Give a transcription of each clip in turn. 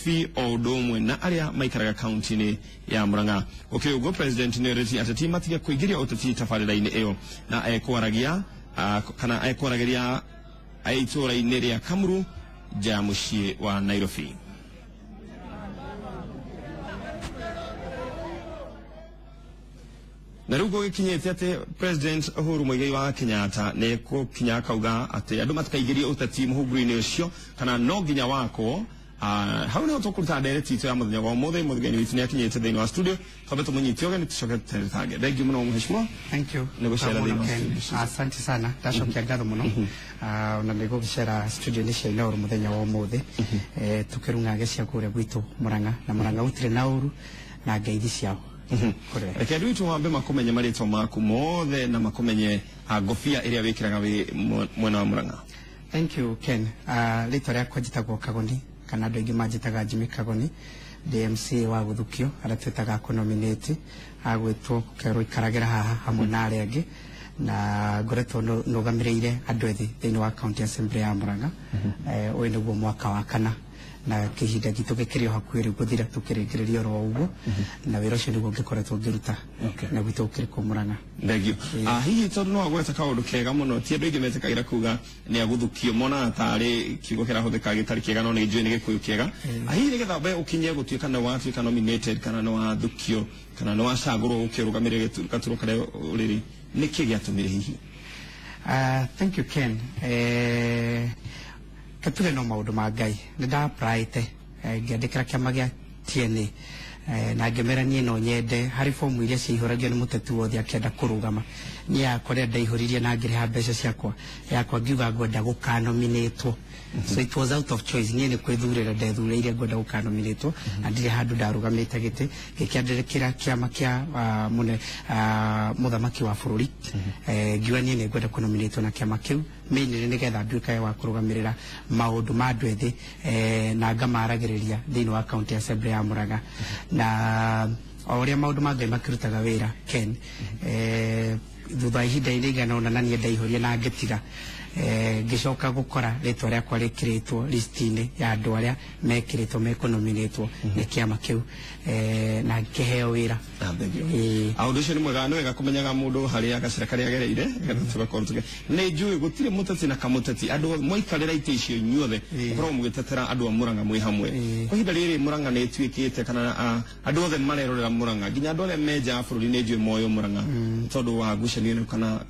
Nairobi o domwe na aria maikaraga county ni ya Murang'a ukiugo president ni reti atati matiga kuigiria utati tafarira-ini iyo na ekwaragia kana ekwaragiria aitora-ini ria Kamuru ja mucii wa Nairobi. Narugo ikinyete ate President Uhuru Muigai wa Kenyatta ne ko kinya kauga ate andu matikaigiria utati muhuguru-ini ucio kana no ginya wako hauna utokuruta direct ito ya muthenya wa mothe muthenya witini akinyete thini wa studio kabeto munyiti ogani tushoke tage thank you muno mheshimiwa. Thank you asante sana tashokia ngatho muno na nego gicera studio ni cia Nauru muthenya wa mothe tukirunga gecia kure gwitu Murang'a na Murang'a utire Nauru na ngeithi ciao. Reke ndu wambe makumenye marĩtwa maku mothe na makumenye ngofia iria wikiraga wi mwena wa Murang'a. Thank you Ken. Rĩtwa rĩakwa njĩtagwo Kagoni kana andũ aingĩ manjĩtaga Jimmy Kagoni, DMC wa Guthukio aria twĩtaga kũnominate agwĩtwo kero ikaragira haha hamwe na arĩa angĩ na ngoretwo nũgamĩrĩire andũ ethĩ thĩinĩ wa county assembly ya Murang'a. Ũyũ nĩguo mwaka wa kana na kihinda gitu gĩkĩrĩ hakuhĩ rĩu gũthira tũkĩrĩngĩrĩria oro ũguo na wĩra ũcio nĩguo ngĩkoretwo ngĩruta na gwitũ ũkĩrĩ kũ Murang'a. Thank you. Hihi tondũ no agweta kaũndũ kega mũno ti andũ aingĩ metĩkagĩra kuga nĩ aguthukio mona tarĩ kiugo kĩrahũthĩka gĩtarĩ kĩega no nĩ njũĩ nĩ gĩkũyũ kĩega. Hihi nĩgetha we ũkinye gũtuĩka nĩ watuĩka nominated kana nĩ wathukio kana nĩ wacagũrwo ũkĩrũgamĩrĩra gaturũ karĩa ũrĩrĩ nĩkĩ gĩatũmire hihi? Thank you Ken. Katule no maundu ma Ngai nda applyte ngiandikira kiama gia TNA na ngemera nie no nyende hari fomu iria ciihuragio ni muteti wothe akienda kurugama ni yakore ndaihuririe na ngire mbeca ciakwa ngiuga ngwenda gukanominatwo. So it was out of choice nie ni kwithurira ndethurire ngwenda gukanominatwo na ndire handu ndarugamite giti gikiandirekira kiama kia muthamaki wa bururi ngiuga nie ni ngwenda kunominatwo na kiama kiu mainly nigetha nduĩke wa kũrũgamĩrĩra maũndũ ma andũ ethĩ na ngamaragĩrĩria thĩinĩ wa county assembly ya Murang'a na ũrĩa maũndũ ma Ngai makĩrutaga wĩra Ken thutha ihinda igana ũna na niĩ ndaihũria na ngĩtiga ngicoka gukora rĩtwa rĩakwa rĩkĩrĩtwo list-inĩ ya andũ arĩa mekĩrĩtwo mekũnominatwo nĩ kĩama kĩu na ngĩheo wĩra. Ũndũ ũcio nĩ mwega nĩ wega kũmenyaga mũndũ harĩa gacĩra karĩa agereire tũgakorwo tũkĩ nĩ njũĩ gũtirĩ mũteti na kamũteti andũ maikarĩra itĩ icio inyuothe mũkorwo mũgĩtetera andũ a Murang'a mwĩ hamwe. Kwa ihinda rĩrĩ Murang'a nĩ ĩtuĩkĩte kana andũ othe marerorera Murang'a nginya andũ arĩa me nja bũrũri nĩ njũĩ moyo Murang'a tondũ wa ngucanio ĩno kana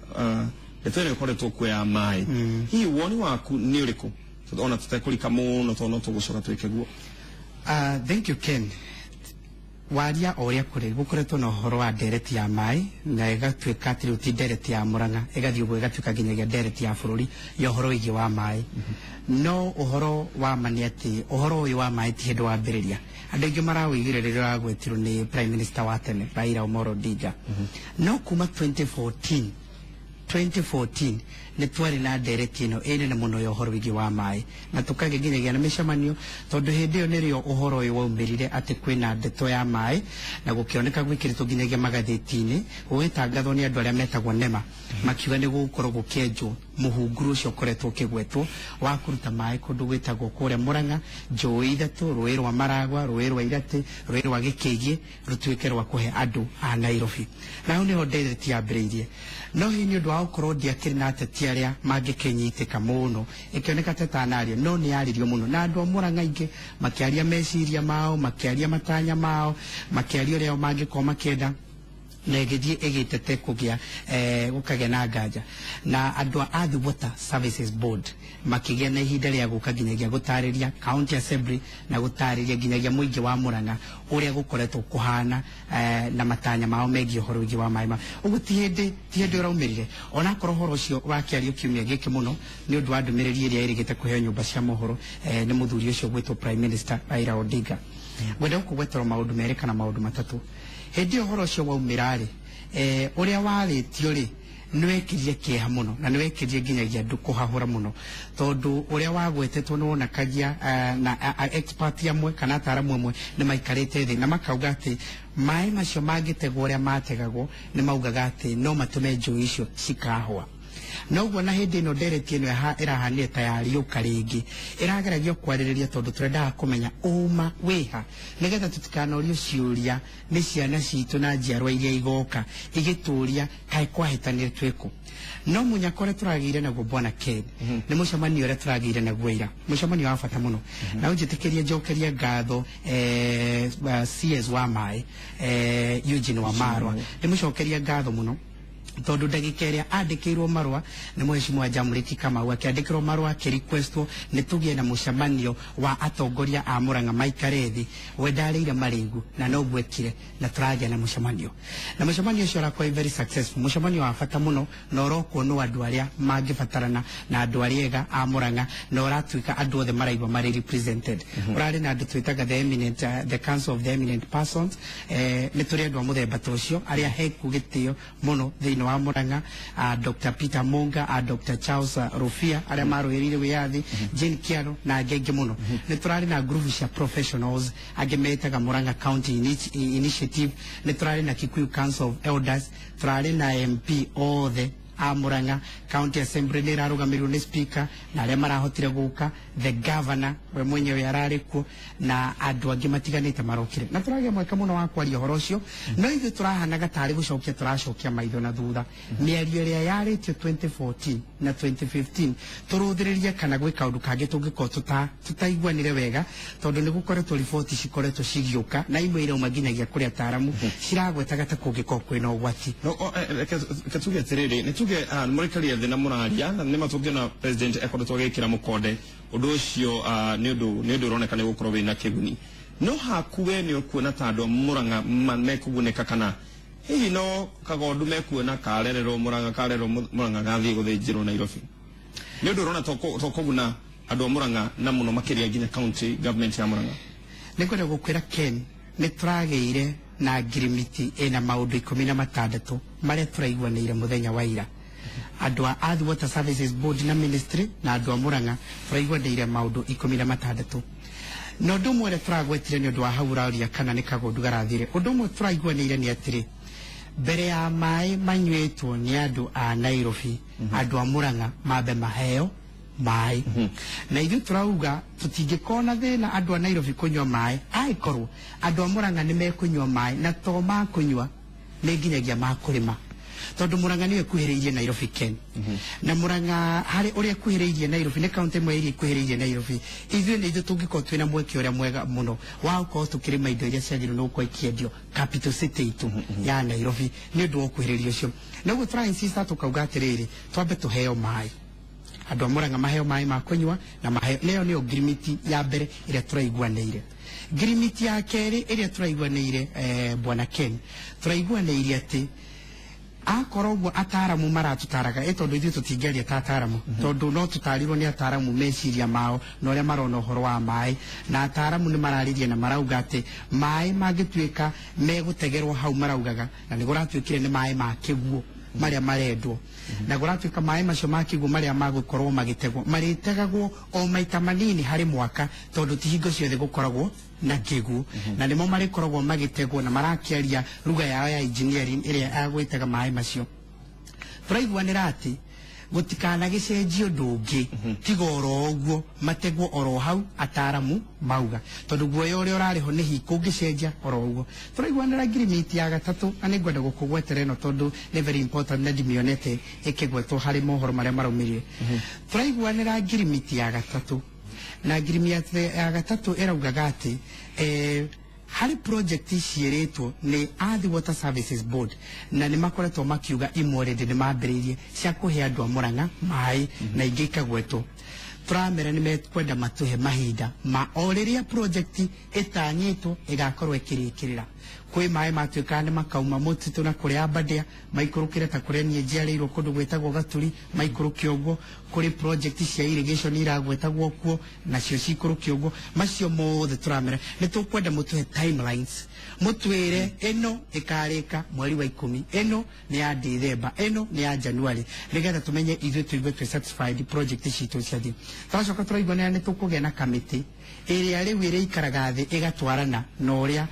etwene koretwo kuya mai hihi woni waku nĩ ũrĩkũ ona tũtekũrika mũno tondũ no tũgũcoka twĩke guo? Thank you Ken. Waria oria kure gukoretwo na ũhoro wa ndereti ya mai na ĩgatuĩka atĩ rĩu ti ndereti ya Murang'a ĩgathiĩ ũguo ĩgatuĩka nginyagia ndereti ya bũrũri ya ũhoro wĩgiĩ wa mai no ũhoro wa ma nĩ atĩ ũhoro ũyũ wa mai ti hĩndĩ wambĩrĩria. Andũ aingĩ marawĩigire rĩrĩa wagwetirwo nĩ Prime Minister wa tene Raila Amolo Odinga no kuma 2014 nĩ twarĩ na ndereti ĩno ĩnene mũno ya ũhoro wĩgiĩ wa mai na tũkagĩa nginyagia na mĩcemanio tondũ hĩndĩ ĩyo nĩrĩo ũhoro ũyũ waumĩrire atĩ kwĩna ndeto ya mai na gũkĩoneka gwĩkĩrĩtwo nginyagia magathĩti-inĩ gũgĩtangathwo nĩ andũ arĩa metagwo NEMA makiuga nĩ gũgũkorwo gũkĩenjwo mũhunguru ũcio ũkoretwo ũkĩgwetwo wa kũruta mai kũndũ gwĩtagwo kũrĩa Murang'a njũĩ ithatũ rũĩ rwa Maragwa rũĩ rwa Iratĩ rũĩ rwa Gĩkĩgĩ rũtuĩke rwa kũhe andũ a Nairobi. Na hau nĩho ndereti yambĩrĩirie no hihi nĩ ũndũ wa gũkorwo ndiakĩrĩ na ateti arĩa mangĩkĩnyitĩka mũno ĩkĩoneka ta tanaria no nĩ yaririo mũno na andũ a Murang'a aingĩ makĩaria meciria mao makĩaria matanya mao makĩaria ũrĩa mangĩkorwo makĩenda na ĩgĩthiĩ ĩgĩtete gũkagĩa na nganja na andũ a Athi Water Services Board makĩgĩa na ihinda rĩa gũka nginyagia gũtarĩria county assembly na gũtarĩria nginyagia mũingĩ wa Murang'a ũrĩa gũkoretwo kũhana na matanya mao megiĩ ũhoro wĩgiĩ wa maĩ ũguo ti hĩndĩ ũraumĩrire ona korwo ũhoro ũcio wakĩario kiumia gĩkĩ mũno nĩ ũndũ wa ndũmĩrĩri ĩrĩa ĩrĩgĩte kũheo nyũmba cia mohoro nĩ mũthuri ũcio gwĩtwo Prime Minister Raila Odinga. Ngwenda gũkũgwetera maũndũ merĩ kana maũndũ matatũ. Hĩndĩ ũhoro ũcio waumĩra rĩ ũrĩa warĩtio rĩ nĩwekĩrire kĩeha mũno na nĩwekĩrire nginyagia andũ kũhahũra mũno tondũ ũrĩa wagwetetwo nĩwonekagia na expert amwe kana ataaramu amwe nĩmaikarĩte thĩ na makauga atĩ maĩ macio mangĩtegwo ũrĩa mategagwo nĩmaugaga atĩ no matũme njũĩ icio cikahũa noguo na hindi no ndereti ino irahanire tayari ukaringi irageragio kwaririria tondu turendaga kumenya uma wiha nigetha tutikanorio ciuria ni ciana citu na njiarwa iria igoka igituria kai kwahitanire twiko no munyakore turagire naguo bwana Ken ni mucemanio uria turagire naguo ira mucemanio wa bata muno na unjitikirie njokeria ngatho CS wa mai Eugene Wamarwa ni mucokeria ngatho muno tondu ndagika iria andikirwo marwa ni mheshimiwa Jamriki Kamau akiandikirwo marwa akirequestwo ni tugie na mucemanio wa atongoria a Murang'a maikarethi wendarire maringu na no gwekire na turagia na mucemanio ucio urakwa very successful mucemanio wa bata muno na urokwo no andu aria mangibatarana na andu aria ega a Murang'a na uratuika andu othe maraigwa mari represented urari na andu twitaga the council of the eminent persons ni turi andu a muthemba tucio aria heku gitio muno thino wa Murang'a Dr. Peter Monga Dr. Charles Rufia aria maruhirire wiathi Jane Kiaro na angenge muno ni turari na group cia professionals agemetaga Murang'a County Initiative ni turari na Kikuyu Council of Elders turari na MP othe a Murang'a County Assembly ni rarugamirwo ni speaker na aria marahotire guka the governor we mwenyewe yararikuo na andu angi matiganite marokire na turagia mweka muno wa kwaria horo ucio no ithu turahanaga tari gucokia turacokia maitho na thutha miario iria yaritio 2014 na 2015 turuthiriria kana gwika undu kangi tungiko tutaiguanire wega tondu ni gukoretwo riboti cikoretwo cigiuka na imwe irauma nginyagia kuri ataramu ciragwetaga ta kungiko kwina ugwati katuge tiriri ni tuge murikaria thina muraria na ni matuge na president ekoretwo agikira mukonde undu ucio ni undu uroneka ni gukorwo wina kiguni no hakuwe ni ukuona tando Murang'a mekuguneka kana hihi no kagondu mekuona karerero Murang'a gathie guthinjirwo Nairobi ni undu urona tokoguna andu Murang'a na muno makiria nginya county government ya Murang'a ni kwenda gukwira Ken ni turageire na agreement ena maundu 16 maria turaiguanire muthenya wa ira andu a Earth Water Services Board na ministry na andu a Murang'a turaiguanire maundu 16 no undu mwe turagwetire ni undu wa hauraria kana ni kagondu garathire undu mwe turaiguanire ni atiri mbere ya mai manyweetwo ni andu a Nairobi andu a Murang'a mabe maheo mai na ithu turauga tutingikona thina andu a Nairobi kunywa mai aikorwo andu a Murang'a ni mekunywa mai na to makunywa ni nginyagia makurima tondu Murang'a niwe kuhiriirie Nairobi Ken na Murang'a hari uria kuhiriirie Nairobi ni county mwe iri kuhiriirie Nairobi ithu ni ithu tungiko twina mweke uria mwega muno wa uko tukirima indo iria ciagirwo no kwa ikiendio capital city itu ya Nairobi ni undu wa kuhiriirie ucio na guo try insist tukauga atiriri twambe tuheo mai andu a Murang'a maheo mai ma kunywa na maheo leo ni agreement ya mbere iria turaiguanire agreement ya keri iria turaiguanire bwana Ken turaiguanire ati akorogwo ataramu maratutaraga tondu ithu tutingeria tataramu tondu no tutarirwo ni ataramu meciria mao no ria marona horo wa mai na ataramu ni mararirie na marauga ati mai magituika megutegerwo hau maraugaga na ni guratuikire ni mai ma kiguo maria marendwo na guratuika mai macio ma kiguo maria magukorwo magitegwo maritegagwo o maita manini hari mwaka tondu ti hingo ciothe gukoragwo na kiguo na nimo marikoragwo magitegwo na marakiaria ruga yao ya engineering iria agwitaga mai macio turaiguanira ati gutikana gicenjio ndungi tigoro uguo mategwo oro hau ataramu mauga tondu guoyo uria urariho ni hiko gicenjia oro uguo turaiguanira agreement ya gatatu na ni ngwenda gukugwetera no tondu ni very important na dimionete ikigwetwo hari mohoro maria maraumirie turaiguanira agreement ya gatatu na agreement ya gatatu eraugaga ati hari project cieretwo ni Earth Water Services Board na ni makoretwo makiuga imorede ni mambiririe cia kuhe andu a Murang'a mai na ingi ikagwetwo turamera ni mekwenda matuhe mahinda ma oriria project itanyitwo igakorwo ikirikirira kwi mai matuika ni makauma mutitu na kuria Aberdare maikurukire ta kuria nie njiarirwo kundu gwetagwo Gaturi maikuruki uguo kuri project cia irrigation iragwetagwo kuo na cio cikuruki uguo macio mothe turamera ni tukwenda mutuhe timelines mutwire eno ikarika mweri wa 10 eno ni ya December eno ni ya January nigetha tumenye ithu tuigwe twi satisfied project citu ciathi twacoka turaigwa ni tukugena committee iria riu iri ikaraga thi igatwarana na uria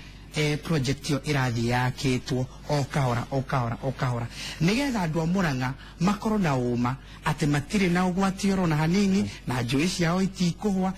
project yo irathi yakitwo o kahora nigetha andu a Murang'a makorwo na uma ati matire na ugwati orona hanini na njui ciao itikuhwa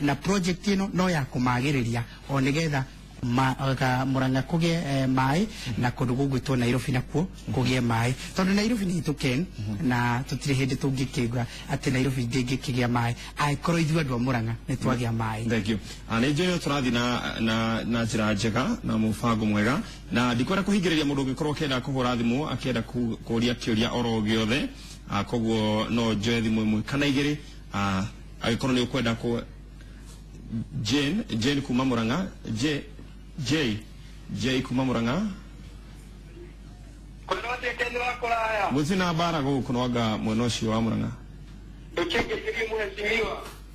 na project ino no ya kumagiriria o nigetha Murang'a kugie mai na kundu gugwitwo Nairobi nakuo kugie mai tondu Nairobi ni tuken na tutire hindi tungikiuga ati Nairobi ndingikigia mai aikorwo ithuĩ andu a Murang'a ni twagia mai. Thank you. Nĩnjũĩ tũrathi na njĩra njega na mũbango mwega na ndikwenda kũhingĩrĩria mũndũ ũngĩkorwo akĩenda kũhũra thimũ akĩenda kũũria kĩũria oro gĩothe koguo no njoe thimũ ĩmwe kana igĩrĩ angĩkorwo nĩ ũkwenda Jane kuma Murang'a J kuma Murang'a gũtina mbara gũkũ nwanga mwena ũcio wa Murang'a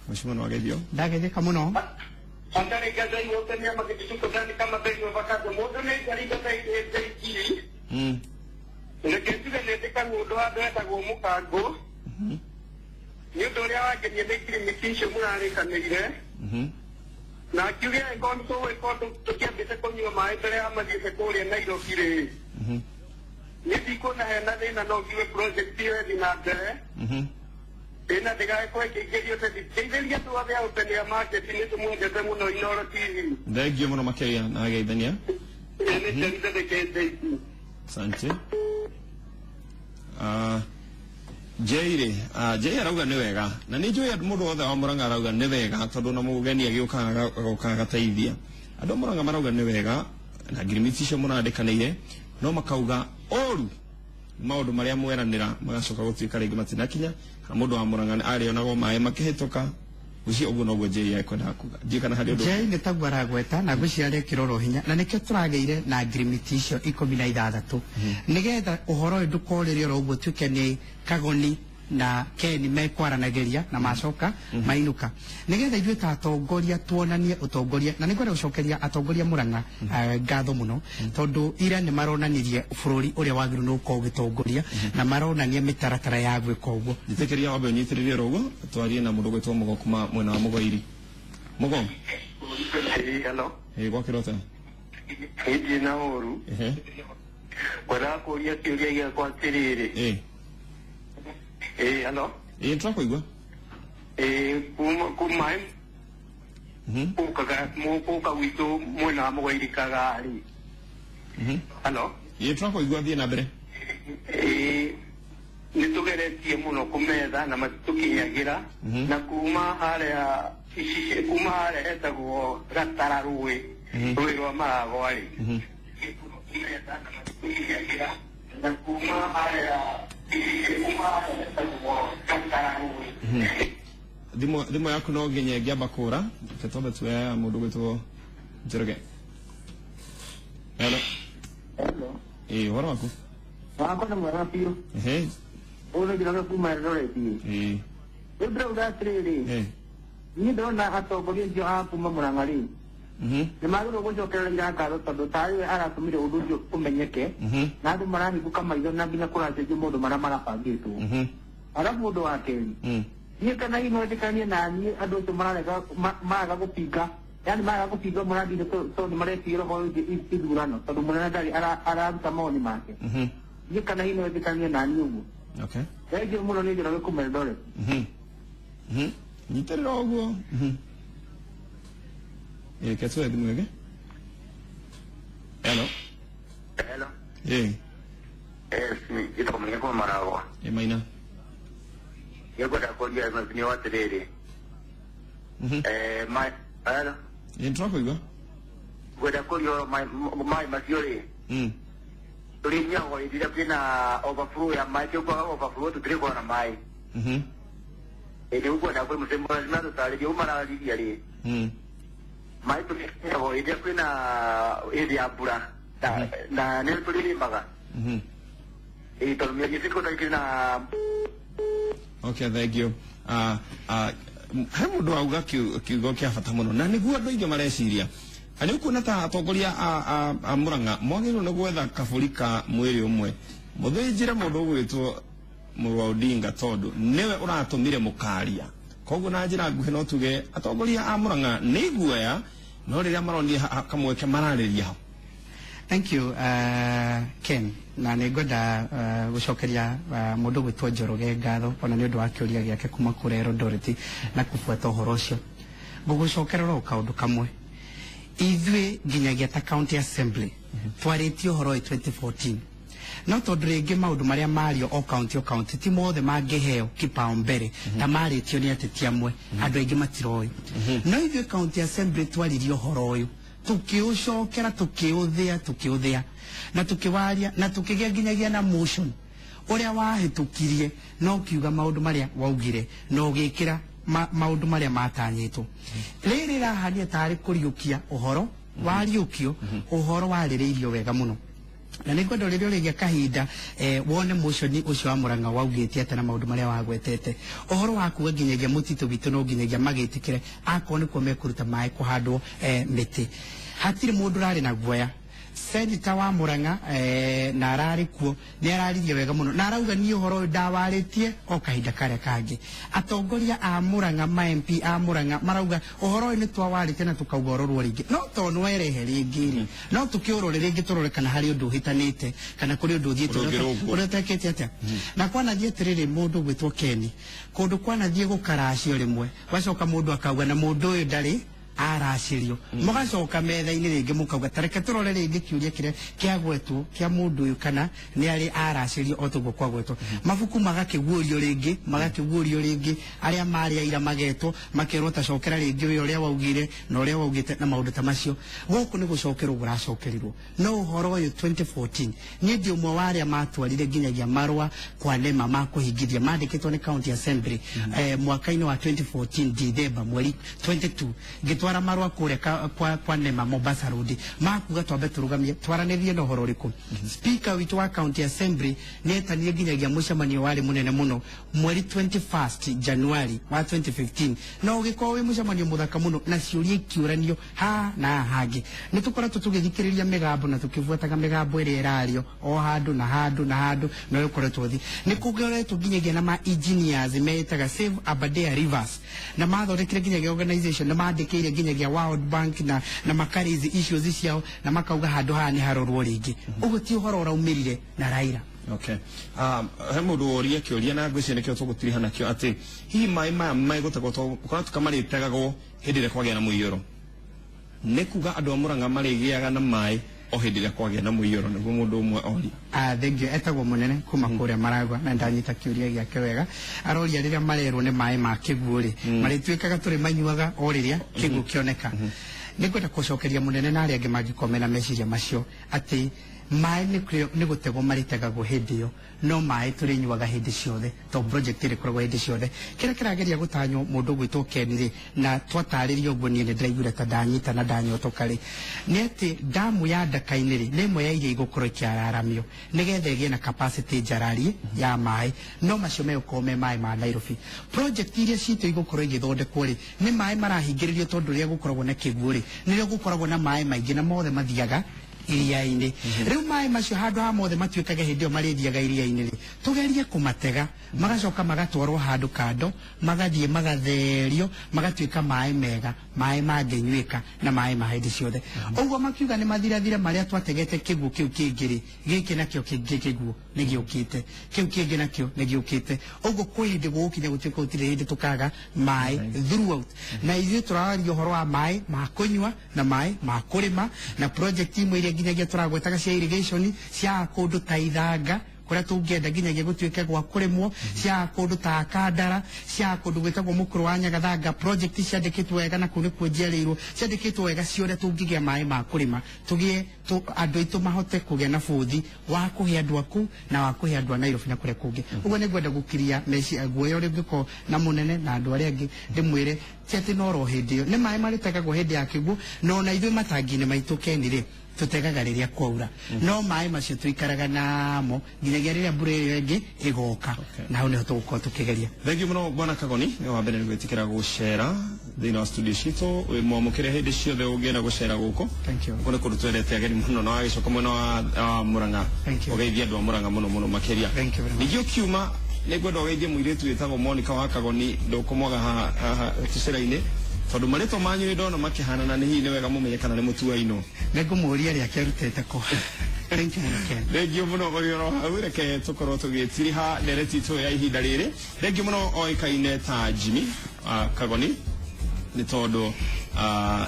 mheshimiwa no ageithio ndagetheka muno Andare gaza io teniamo che tutto grande kama bengo vakato modo ne gari gata ikiri ne ketu ne teka ngodo adata go mukago ni doria wa ke ne kiri mitisho murare kanire na kiuge ngon to kia bete konyo mai tere amadi se koria nairo kire ni diko na hena na no kiwe project ile dinade ena de gai ko ke yo te debería tu haber obtenido market ni tu mundo te mundo ignora TV thank you muno makeria na geithania ene te de ke de sante Jaire arauga nĩ wega na nĩ njũĩ mũndũ wothe wa Murang'a arauga nĩ wega tondũ na mũgeni agĩũkaga gateithia andũ a Murang'a marauga nĩ wega na ngirimiti icio mũrandĩkanĩire no makauga oru maũndũ marĩa mweranĩra magacoka gũtuĩka rĩngĩ matinakinya kana mũndũ wa Murang'a arĩonagwo maĩ makĩhĩtũka ucio ũguo noguo Jay ekwendaga kuga kana harĩ ũndũ Jay nĩ taguo aragweta na ngwĩciria kĩroro hinya na nĩkĩo tũrageire na ngirimiti icio 16 nĩgetha ũhoro ũyũ ndũkorĩre oro ũguo tuĩke nĩ Kagoni na Ken mekwaranagĩria na macoka mainuka nigetha ithuĩ ta atongoria tuonanie utongoria na nĩngwenda gũcokeria atongoria Murang'a ngatho muno tondu ira nĩ maronanirie bũrũri ũrĩa wagĩrĩirwo nĩ gũkorwo ũgĩtongoria na maronania mĩtaratara ya gwĩka ũguo njĩtĩkĩria wambe ũnyitĩrĩrie rogo twarie na mũndũ gwĩtwo Mũgo kuma mwena wa Mũgoiri Mũgo hello gwakĩrota ĩndĩ na ũru kwenda kũria kĩũria gĩakwa atĩrĩrĩ hello tũrakũigua kuma mũka witũ mwena wa Mũgoiri Kagari hello tũrakũigua thiĩ na mbere nĩ tũgeretie mũno kũmetha na matũkinyagĩra na kuma harĩa hetagwo Gatara rũĩ rwa Maragwa-rĩ na kuma harĩa thimũ yaku no nginya ngĩamba kũra twambe tuoya mũndũ gwĩtwo Njoroge hello ũhoro waku wakwa nĩ mwega biũ ũrĩgĩraga kuma Eldoret rĩu ndĩrauga atĩrĩrĩ niĩ ndĩrona atongoria acio a kuma Murang'a-rĩ nĩ magĩrĩirwo gũcokereria ngatho tondũ tarĩ we aratũmire ũndũ ũcio ũmenyeke na andũ marahingũka maitho na nginya kũracenjia maũndũ marĩa marabangĩtwo arabu ũndũ wa kerĩ niĩ kana hihi no ndĩkanie na niĩ andũ acio maraga gũbinga yani maraga gũbinga mũrandi-inĩ tondũ maretigĩra ũhoro wĩgiĩ ithurano tondũ mũnene ndarĩ araruta mawoni make niĩ kana hihi no ndĩkanie na niĩ ũguo thengiũ mũno nĩ njĩra gĩkuma Eldoret nyitĩrĩra ũguo Ketsu ya thimũ ĩngĩ hello ĩtakomenya kuma Maragwa Maina nĩngwenda kũria mathini wa atĩrĩrĩ tũrakũigua ngwenda kũria maĩ macio-rĩ tũrĩnyiagwo hĩndĩ ĩrĩa kwĩna overflow ya maĩ kĩũkwaga overflow tũtirĩkorwo na maĩ rĩu ngwenda kũrĩ mũcemũrani matũtarĩria ũũ marariria-rĩ maĩ tũrĩnyiagwo hĩndĩ ĩrĩa kwĩna hĩndĩ ya mbura na nĩ tũrĩrĩmaga tondũ mĩeri ĩcio tũtarĩ na okay thank you he mũndũ auga kiugo kĩa bata mũno na nĩguo andũ aingĩ mareciria nĩ ũkuona ta atongoria a Murang'a mwagĩrĩirwo nĩ gwetha kabũri ka mwĩrĩ ũmwe mũthĩnjĩre mũndũ ũgwĩtwo Mũrwa Odinga tondũ nĩwe ũratũmire mũkaria koguo na njĩra nguhĩ no tuge atongoria a Murang'a nĩ iguoya no riria maroni kamwe ke marariria ho. Thank you Ken na negoda gucokeria mundu gwitwo Njoroge ngatho ona ni undu wa kiuria giake kuma kure Eldoret na kufuata uhoro ucio gugucokerera kaundu kamwe ithui nginyagia ta county assembly twaritio horo 2014 no tondu ringi maundu maria mario o county ti mothe mangiheo kipaumbele ta maritio ni ateti amwe andu aingi matiroi no ithui county assembly twaririo horo uyu tukiucokera tukiuthia na tukiwaria na tukigia nginyagia na motion uria wahitukirie no kiuga maundu maria waugire no gikira maundu maria matanyitwo riri rahania tari kuriukia uhoro wariukio uhoro waririirio wega muno na nikwenda ririo rigia kahinda wone motion ucio wa Murang'a waugite atana maundu maria wagwetete uhoro waku nginyagia mutito bitu no nginyagia magitikire akoni ko mekuruta mai kuhandwo miti hatiri mundu rari na guoya Senator wa Murang'a na arari kuo ni araririe wega muno na arauga ni uhoro ndawaritie o kahinda kare kangi atongoria a Murang'a ma MP a Murang'a marauga uhoro ni twawarite na tukauga urorwo ringi no to no erehe ringi no tukiurore ringi turore kana hari undu hitanite kana kuri undu thiete uretekete atia na kwana thietiriri mundu gwitwo Keni kundu kwana thie gukaracio rimwe wacoka mundu akauga na mundu uyu ndari aracirio mugacoka metha-ini ringi mukauga tareke turore ringi kiuria kiria kiagwetwo kia mundu uyu kana ni ari aracirio otugo kwagwetwo mabuku magakiguurio ringi aria mari aira magetwo makirwo tacokera ringi uyu uria waugire na uria waugite na maundu ta macio guku ni gucokerwo guracokerirwo no uhoro uyu 2014 ni ndi umwe wa aria matwarire nginyagia marwa kwa nema makuhingithia mandikitwo ni county assembly mwaka-ini wa 2014 December mweri 22 twara marwa kure kwa nema Mombasa Road makuga twambe turugamie twaranithie no horo riku speaker witu wa county assembly netanie nginyagia mucemanio wari munene muno mweri 21st January wa 2015 no giko wi mucemanio muthaka muno na ciuria ikiuranio ha na hangi nitukora tutugithikiriria migambo na tukivuataga migambo iri irario o handu na handu no yukore tuthi nikugeretwo nginyagia na ma engineers meitaga Save Aberdare Rivers na mathondekire nginyagia organization na mandikire nginyagia World Bank na makarizi issues ciao na makauga handu haha ni harorwo ringi uguo ti uhoro uraumirire na Raila. Okay. He mundu oria kiuria na ngwiciria nikio tugutiriha nakio ati hihi mai maya maigutagwo tukona tukamarĩtegagwo hĩndĩ ĩrĩa kwagĩa na mũiyũro nĩ kuga andũ a Murang'a marĩgĩaga na mai o hĩndĩ ĩrĩa kwagĩa na mũiyũro nĩguo mũndũ ũmwe oria. Thank you. Etagwo munene kuma kuria Maragwa na ndanyita kiuria giake wega aroria riria marerwo ni mai ma kiguo ri marĩtuĩkaga tũrĩ manyuaga o riria kiguo kĩoneka nĩngwenda gũcokeria munene na arĩa angĩ mangĩkomena meciria macio ati mai ni gutegwo maritegagwo hindi iyo no mai turinyuaga hindi ciothe to project iri koragwo hindi ciothe kira kirageria gutanyo mundu gwitwo Kenire na twataririo uguo nie ndiraigura ta ndanyita na danyotoka ri ni ati damu ya Ndakainiri ni imwe ya iria igukoro ikiararamio nigetha igie na capacity njarari ya mai no macio megukome mai ma Nairobi project iria citu igukoro igithondekwo ri ni mai marahingiririo tondu ria gukoragwo na kiguo ri nirio gukoragwo na mai maingi na mothe mathiaga iria-ini riu mai macio handu ha mothe matuikaga hindi iyo marithiaga iria-ini ri tugerie kumatega magacoka magatwarwo handu kando magathie magatherio magatuika mai mega mai manginyuika na mai ma hindi ciothe uguo makiuga ni mathirathira maria twategete kiguo kiu kingiri giki nakio kiguo ni giukite kiu kingi nakio ni giukite uguo kwi hindi gukinya gutuika gutire hindi tukaga mai throughout na ithuĩ tũraria ũhoro wa mai ma kũnyua na mai ma kũrĩma na project imwe iria nginyagia turagwetaga cia irrigation cia kundu ta Ithanga kuria tungienda nginyagia gutuike gwa kurimwo cia kundu ta Kandara cia kundu gwitagwo Mukuru wa Nyagathanga project ciandikitwo wega na kuni kwenjereirwo ciandikitwo wega ciothe tungigia mai ma kurima tugie andu aitu mahote kugia na buthi wa kuhe andu aku na wa kuhe andu a Nairobi na kuria kungi uguo ni gwenda gukiria meci guoya uri ngiko na munene na andu aria angi ndimwire tiati noro hindi iyo ni mai maritegagwo hindi ya kiguo no na ithuĩ matangi-inĩ maitũ Kenire tutegaga riria kwaura no mai macio tuikaraga namo nginyagia riria mbura iyo ingi igoka na hau niho tugukorwo tukigeria. Thank you muno bwana Kagoni ni wa mbere gwitikira gucera thĩinĩ wa studio citũ wĩ mwamũkĩre hĩndĩ ciothe ũngĩenda gucera gũkũ kũnĩ kũndũ twendete ageni mũno na wagĩcoka mwena wa Murang'a ũgeithia andũ a Murang'a mũno makĩria ningĩ ũkiuma nĩ ngwenda ũgeithie mũirĩtu wĩtagwo Monica wa Kagoni ndũkũmwaga haha tũcera-inĩ tondu marito manyu ni ndona makihanana ni hihi ni wega mumenye kana ni mutuaino ngumuria ria kiarutete ko thank you muno Ken thengio muno orioro hau reke tukorwo tugitiriha ndereti tu ya ihinda riri thengio muno oikaine ta Jimmy Kagoni ni tondu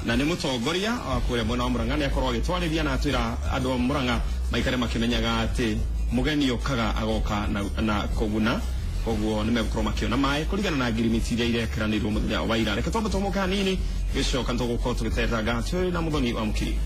na ni mutongoria wa kuria mwena wa Murang'a ni akorwo agitwarithia na atwira andu a Murang'a maikare makimenyaga ati mugeni okaga agoka na kuguna koguo ni megukorwo makiona mai kurigana na ngirimiti iria irekeranirwo muthenya wa ira reke twambe tumuka nini gicoka tugukorwo tugiterera gatwe na muthoni wa mukiri